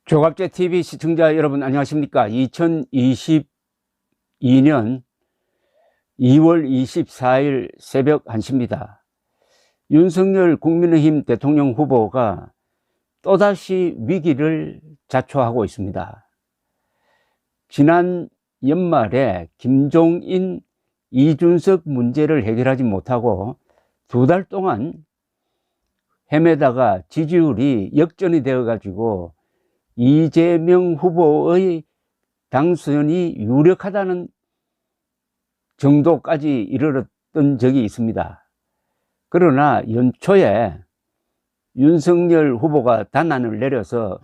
조갑제 TV 시청자 여러분 안녕하십니까? 2022년 2월 24일 새벽 1시입니다. 윤석열 국민의힘 대통령 후보가 또다시 위기를 자초하고 있습니다. 지난 연말에 김종인, 이준석 문제를 해결하지 못하고 2달 동안 헤매다가 지지율이 역전이 되어 가지고 이재명 후보의 당선이 유력하다는 정도까지 이르렀던 적이 있습니다. 그러나 연초에 윤석열 후보가 단안을 내려서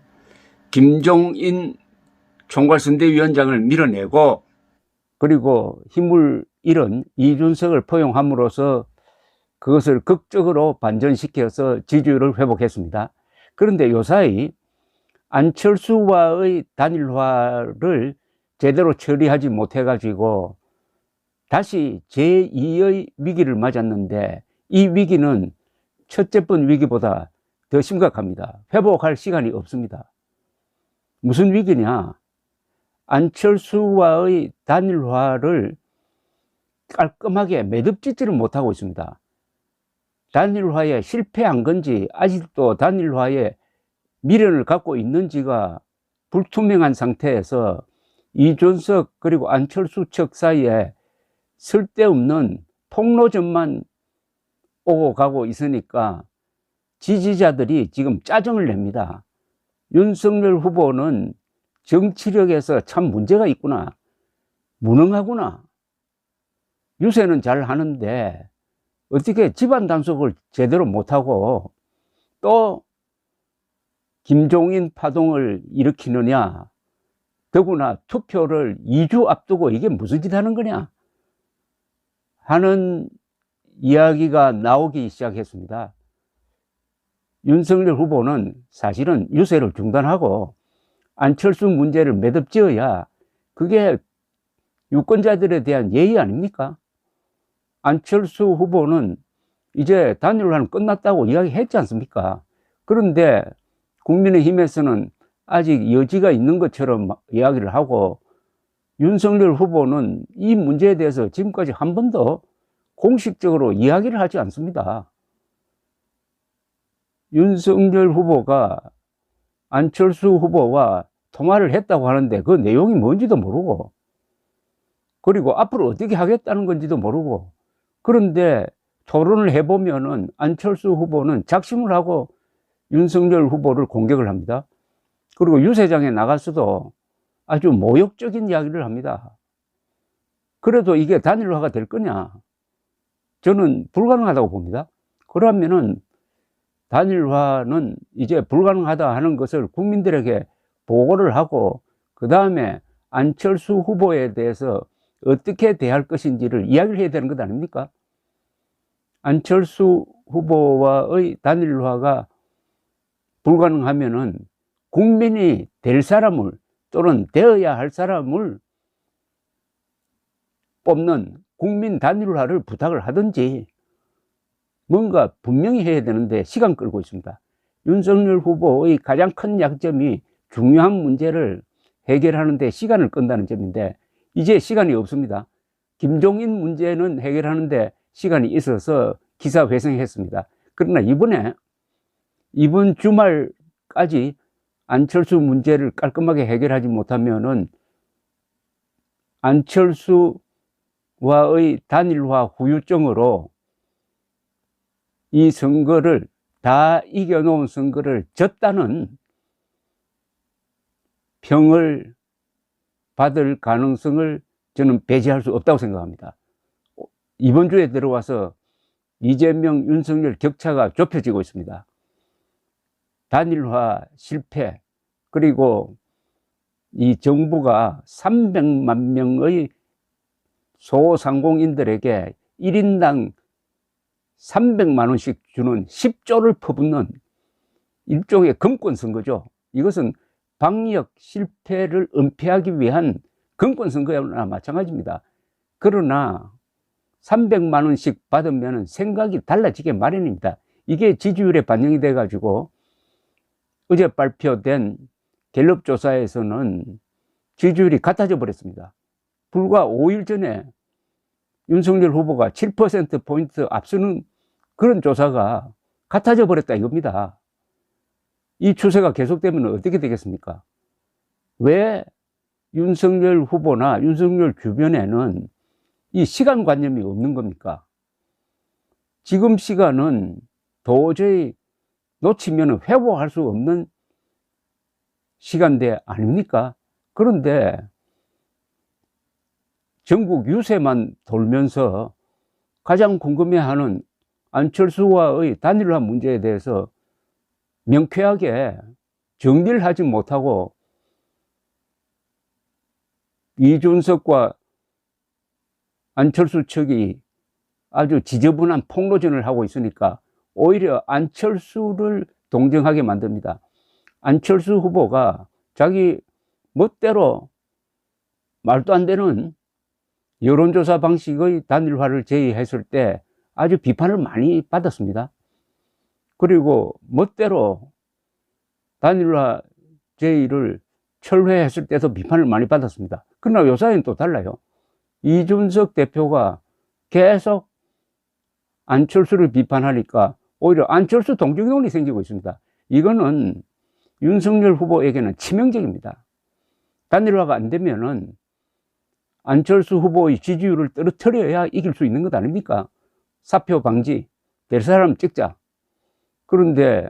김종인 총괄선대위원장을 밀어내고 그리고 힘을 잃은 이준석을 포용함으로써 그것을 극적으로 반전시켜서 지지율을 회복했습니다. 그런데 요사이 안철수와의 단일화를 제대로 처리하지 못해가지고 다시 제2의 위기를 맞았는데 이 위기는 첫째 번 위기보다 더 심각합니다. 회복할 시간이 없습니다. 무슨 위기냐? 안철수와의 단일화를 깔끔하게 매듭짓지를 못하고 있습니다. 단일화에 실패한 건지 아직도 단일화에 미련을 갖고 있는지가 불투명한 상태에서 이준석 그리고 안철수 측 사이에 쓸데없는 폭로전만 오고 가고 있으니까 지지자들이 지금 짜증을 냅니다. 윤석열 후보는 정치력에서 참 문제가 있구나, 무능하구나, 유세는 잘 하는데 어떻게 집안 단속을 제대로 못하고 또 김종인 파동을 일으키느냐, 더구나 투표를 2주 앞두고 이게 무슨 짓 하는 거냐 하는 이야기가 나오기 시작했습니다. 윤석열 후보는 사실은 유세를 중단하고 안철수 문제를 매듭지어야 그게 유권자들에 대한 예의 아닙니까? 안철수 후보는 이제 단일화는 끝났다고 이야기했지 않습니까? 그런데 국민의힘에서는 아직 여지가 있는 것처럼 이야기를 하고 윤석열 후보는 이 문제에 대해서 지금까지 한 번도 공식적으로 이야기를 하지 않습니다. 윤석열 후보가 안철수 후보와 통화를 했다고 하는데 그 내용이 뭔지도 모르고 그리고 앞으로 어떻게 하겠다는 건지도 모르고 그런데 토론을 해보면은 안철수 후보는 작심을 하고 윤석열 후보를 공격을 합니다. 그리고 유세장에 나가서도 아주 모욕적인 이야기를 합니다. 그래도 이게 단일화가 될 거냐? 저는 불가능하다고 봅니다. 그러면은 단일화는 이제 불가능하다 하는 것을 국민들에게 보고를 하고 그 다음에 안철수 후보에 대해서 어떻게 대할 것인지를 이야기를 해야 되는 것 아닙니까? 안철수 후보와의 단일화가 불가능하면은 국민이 될 사람을 또는 되어야 할 사람을 뽑는 국민 단일화를 부탁을 하든지 뭔가 분명히 해야 되는데 시간 끌고 있습니다. 윤석열 후보의 가장 큰 약점이 중요한 문제를 해결하는 데 시간을 끈다는 점인데 이제 시간이 없습니다. 김종인 문제는 해결하는데 시간이 있어서 기사회생했습니다. 그러나 이번 주말까지 안철수 문제를 깔끔하게 해결하지 못하면은 안철수와의 단일화 후유증으로 이 선거를 다 이겨놓은 선거를 졌다는 평을 받을 가능성을 저는 배제할 수 없다고 생각합니다. 이번 주에 들어와서 이재명, 윤석열 격차가 좁혀지고 있습니다. 단일화 실패 그리고 이 정부가 300만 명의 소상공인들에게 1인당 300만 원씩 주는 10조를 퍼붓는 일종의 금권 선거죠. 이것은 방역 실패를 은폐하기 위한 금권 선거나 마찬가지입니다. 그러나 300만 원씩 받으면 생각이 달라지게 마련입니다. 이게 지지율에 반영이 돼 가지고 어제 발표된 갤럽 조사에서는 지지율이 같아져 버렸습니다. 불과 5일 전에 윤석열 후보가 7%포인트 앞서는 그런 조사가 같아져 버렸다 이겁니다. 이 추세가 계속되면 어떻게 되겠습니까? 왜 윤석열 후보나 윤석열 주변에는 이 시간관념이 없는 겁니까? 지금 시간은 도저히 놓치면 회복할 수 없는 시간대 아닙니까? 그런데 전국 유세만 돌면서 가장 궁금해하는 안철수와의 단일화 문제에 대해서 명쾌하게 정리를 하지 못하고 이준석과 안철수 측이 아주 지저분한 폭로전을 하고 있으니까 오히려 안철수를 동정하게 만듭니다. 안철수 후보가 자기 멋대로 말도 안 되는 여론조사 방식의 단일화를 제의했을 때 아주 비판을 많이 받았습니다. 그리고 멋대로 단일화 제의를 철회했을 때도 비판을 많이 받았습니다. 그러나 요사이는 또 달라요. 이준석 대표가 계속 안철수를 비판하니까 오히려 안철수 동정론이 생기고 있습니다. 이거는 윤석열 후보에게는 치명적입니다. 단일화가 안 되면은 안철수 후보의 지지율을 떨어뜨려야 이길 수 있는 것 아닙니까? 사표 방지, 될 사람 찍자. 그런데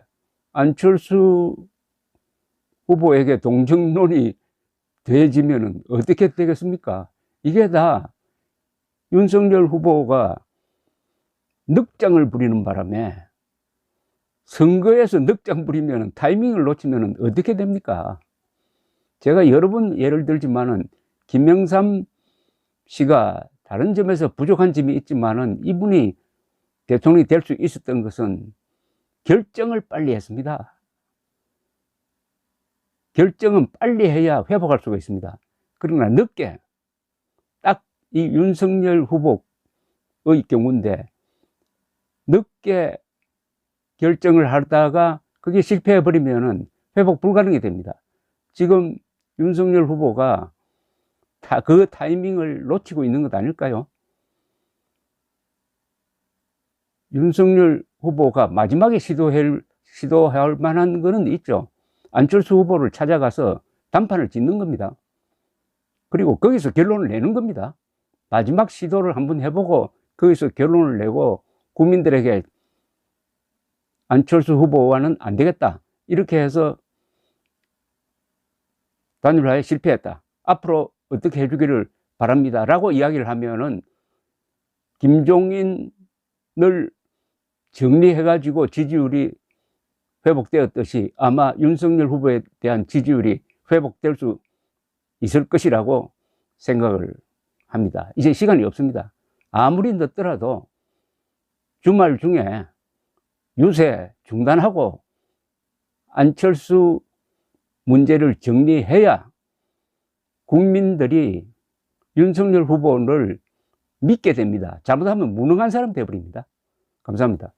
안철수 후보에게 동정론이 돼지면은 어떻게 되겠습니까? 이게 다 윤석열 후보가 늑장을 부리는 바람에 선거에서 늑장 부리면 타이밍을 놓치면 어떻게 됩니까? 제가 여러 번 예를 들지만은 김영삼 씨가 다른 점에서 부족한 점이 있지만은 이분이 대통령이 될 수 있었던 것은 결정을 빨리 했습니다. 결정은 빨리 해야 회복할 수가 있습니다. 그러나 늦게 딱 이 윤석열 후보의 경우인데 늦게 결정을 하다가 그게 실패해버리면은 회복 불가능이 됩니다. 지금 윤석열 후보가 다 그 타이밍을 놓치고 있는 것 아닐까요? 윤석열 후보가 마지막에 시도할 만한 거는 있죠. 안철수 후보를 찾아가서 단판을 짓는 겁니다. 그리고 거기서 결론을 내는 겁니다. 마지막 시도를 한번 해보고 거기서 결론을 내고 국민들에게 안철수 후보와는 안 되겠다. 이렇게 해서 단일화에 실패했다. 앞으로 어떻게 해주기를 바랍니다. 라고 이야기를 하면은 김종인을 정리해가지고 지지율이 회복되었듯이 아마 윤석열 후보에 대한 지지율이 회복될 수 있을 것이라고 생각을 합니다. 이제 시간이 없습니다. 아무리 늦더라도 주말 중에 유세 중단하고 안철수 문제를 정리해야 국민들이 윤석열 후보를 믿게 됩니다. 잘못하면 무능한 사람 되어버립니다. 감사합니다.